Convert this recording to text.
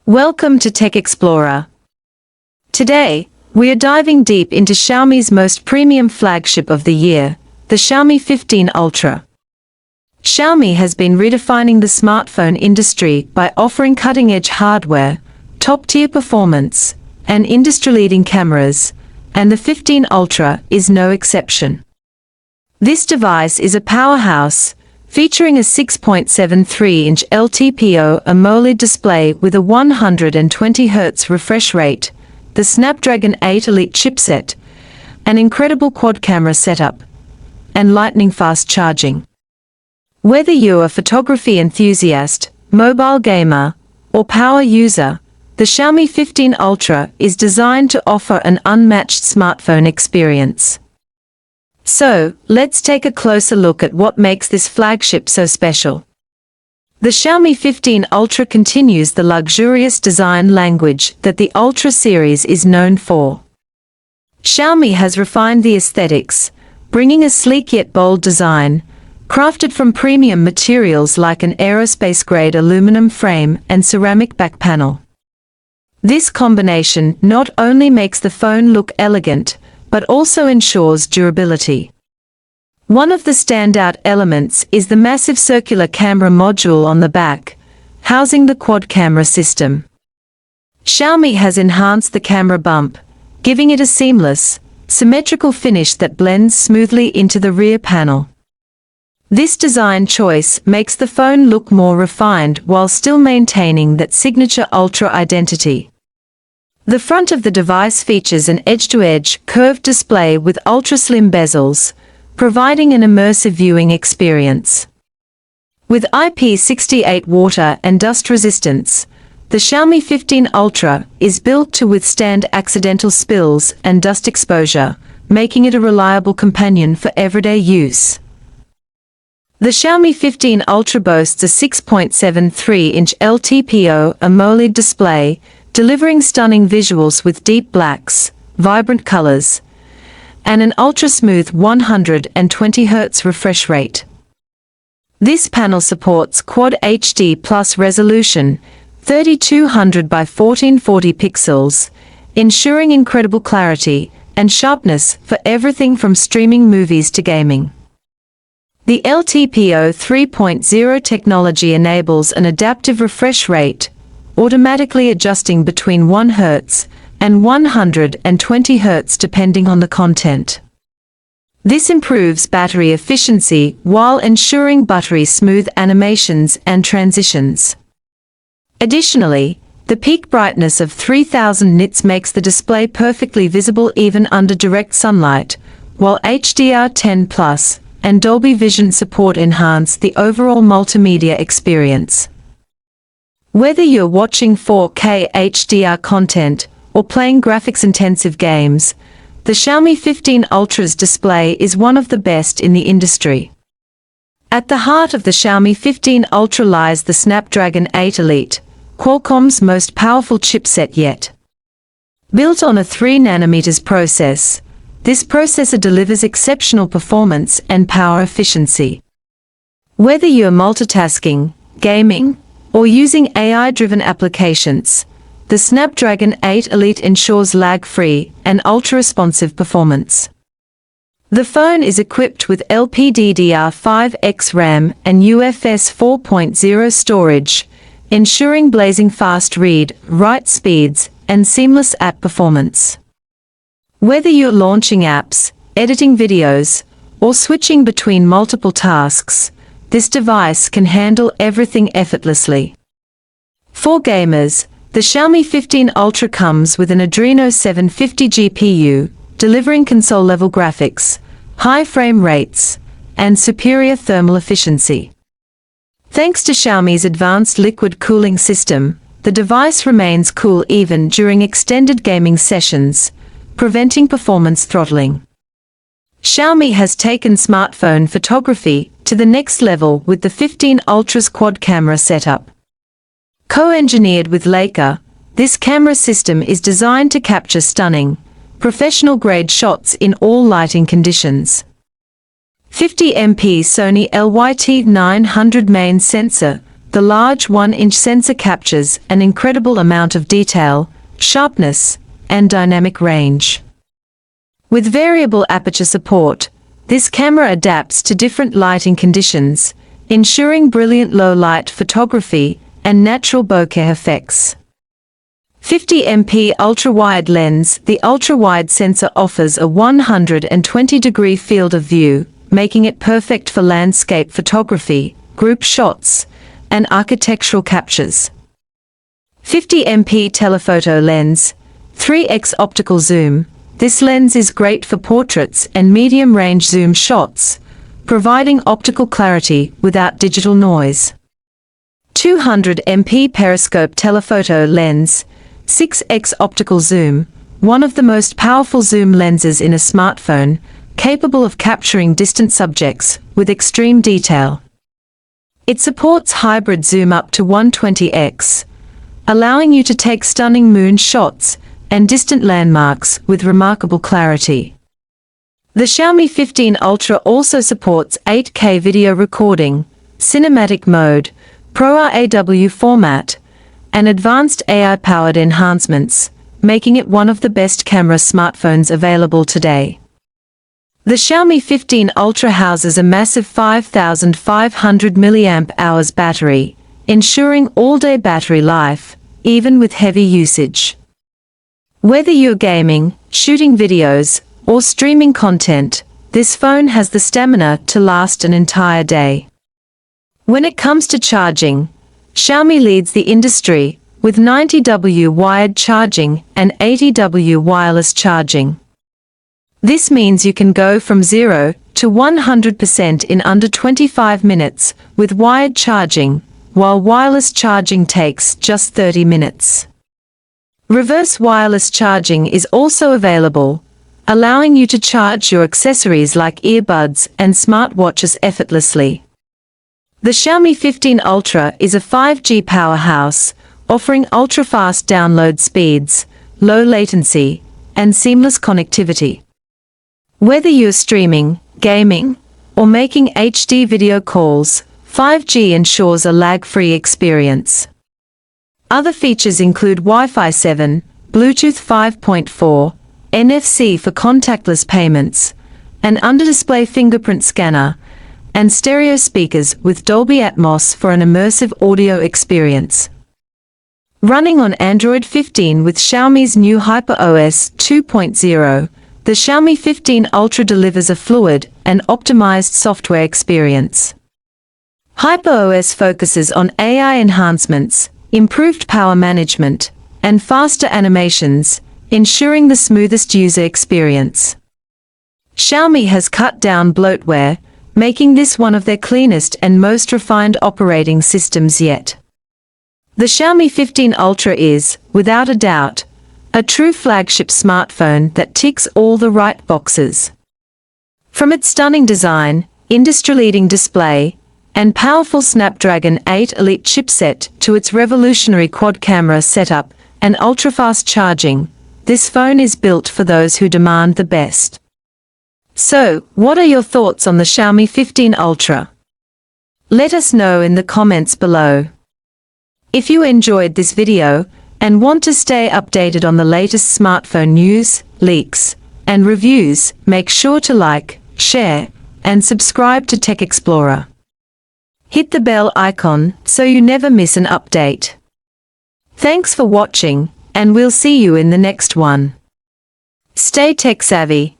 Welcome to Tech Explorer. Today, we are diving deep into Xiaomi's most premium flagship of the year, the Xiaomi 15 Ultra. Xiaomi has been redefining the smartphone industry by offering cutting-edge hardware, top-tier performance, and industry-leading cameras, and the 15 Ultra is no exception. This device is a powerhouse, featuring a 6.73-inch LTPO AMOLED display with a 120 Hz refresh rate, the Snapdragon 8 Elite chipset, an incredible quad-camera setup, and lightning-fast charging. Whether you're a photography enthusiast, mobile gamer, or power user, the Xiaomi 15 Ultra is designed to offer an unmatched smartphone experience. So, let's take a closer look at what makes this flagship so special. The Xiaomi 15 Ultra continues the luxurious design language that the Ultra series is known for. Xiaomi has refined the aesthetics, bringing a sleek yet bold design, crafted from premium materials like an aerospace-grade aluminum frame and ceramic back panel. This combination not only makes the phone look elegant, but also ensures durability. One of the standout elements is the massive circular camera module on the back, housing the quad camera system. Xiaomi has enhanced the camera bump, giving it a seamless, symmetrical finish that blends smoothly into the rear panel. This design choice makes the phone look more refined while still maintaining that signature Ultra identity. The front of the device features an edge-to-edge, curved display with ultra-slim bezels, providing an immersive viewing experience. With IP68 water and dust resistance, the Xiaomi 15 Ultra is built to withstand accidental spills and dust exposure, making it a reliable companion for everyday use. The Xiaomi 15 Ultra boasts a 6.73-inch LTPO AMOLED display, delivering stunning visuals with deep blacks, vibrant colors, and an ultra-smooth 120 Hz refresh rate. This panel supports Quad HD Plus resolution, 3200 by 1440 pixels, ensuring incredible clarity and sharpness for everything from streaming movies to gaming. The LTPO 3.0 technology enables an adaptive refresh rate, automatically adjusting between 1 Hz and 120 Hz depending on the content. This improves battery efficiency while ensuring buttery-smooth animations and transitions. Additionally, the peak brightness of 3000 nits makes the display perfectly visible even under direct sunlight, while HDR10+ and Dolby Vision support enhance the overall multimedia experience. Whether you're watching 4K HDR content or playing graphics-intensive games, the Xiaomi 15 Ultra's display is one of the best in the industry. At the heart of the Xiaomi 15 Ultra lies the Snapdragon 8 Elite, Qualcomm's most powerful chipset yet. Built on a 3nm process, this processor delivers exceptional performance and power efficiency. Whether you're multitasking, gaming, or using AI-driven applications, the Snapdragon 8 Elite ensures lag-free and ultra-responsive performance. The phone is equipped with LPDDR5X RAM and UFS 4.0 storage, ensuring blazing fast read-write speeds and seamless app performance. Whether you're launching apps, editing videos, or switching between multiple tasks, this device can handle everything effortlessly. For gamers, the Xiaomi 15 Ultra comes with an Adreno 750 GPU, delivering console-level graphics, high frame rates, and superior thermal efficiency. Thanks to Xiaomi's advanced liquid cooling system, the device remains cool even during extended gaming sessions, preventing performance throttling. Xiaomi has taken smartphone photography to the next level with the 15 Ultra's quad camera setup. Co-engineered with Leica, this camera system is designed to capture stunning, professional-grade shots in all lighting conditions. 50MP Sony LYT900 main sensor, the large 1-inch sensor captures an incredible amount of detail, sharpness, and dynamic range. With variable aperture support, this camera adapts to different lighting conditions, ensuring brilliant low-light photography and natural bokeh effects. 50MP ultra-wide lens. The ultra-wide sensor offers a 120-degree field of view, making it perfect for landscape photography, group shots, and architectural captures. 50MP telephoto lens, 3x optical zoom. This lens is great for portraits and medium-range zoom shots, providing optical clarity without digital noise. 200MP periscope telephoto lens, 6x optical zoom, one of the most powerful zoom lenses in a smartphone, capable of capturing distant subjects with extreme detail. It supports hybrid zoom up to 120x, allowing you to take stunning moon shots and distant landmarks with remarkable clarity. The Xiaomi 15 Ultra also supports 8K video recording, cinematic mode, ProRAW format, and advanced AI-powered enhancements, making it one of the best camera smartphones available today. The Xiaomi 15 Ultra houses a massive 5,500 mAh battery, ensuring all-day battery life, even with heavy usage. Whether you're gaming, shooting videos, or streaming content, this phone has the stamina to last an entire day. When it comes to charging, Xiaomi leads the industry with 90W wired charging and 80W wireless charging. This means you can go from 0 to 100% in under 25 minutes with wired charging, while wireless charging takes just 30 minutes. Reverse wireless charging is also available, allowing you to charge your accessories like earbuds and smartwatches effortlessly. The Xiaomi 15 Ultra is a 5G powerhouse, offering ultra-fast download speeds, low latency, and seamless connectivity. Whether you're streaming, gaming, or making HD video calls, 5G ensures a lag-free experience. Other features include Wi-Fi 7, Bluetooth 5.4, NFC for contactless payments, an under-display fingerprint scanner, and stereo speakers with Dolby Atmos for an immersive audio experience. Running on Android 15 with Xiaomi's new HyperOS 2.0, the Xiaomi 15 Ultra delivers a fluid and optimized software experience. HyperOS focuses on AI enhancements, improved power management, and faster animations, ensuring the smoothest user experience. Xiaomi has cut down bloatware, making this one of their cleanest and most refined operating systems yet. The Xiaomi 15 Ultra is, without a doubt, a true flagship smartphone that ticks all the right boxes. From its stunning design, industry-leading display, and powerful Snapdragon 8 Elite chipset to its revolutionary quad-camera setup and ultra-fast charging, this phone is built for those who demand the best. So, what are your thoughts on the Xiaomi 15 Ultra? Let us know in the comments below. If you enjoyed this video and want to stay updated on the latest smartphone news, leaks, and reviews, make sure to like, share, and subscribe to Tech Explorer. Hit the bell icon so you never miss an update. Thanks for watching, and we'll see you in the next one. Stay tech savvy.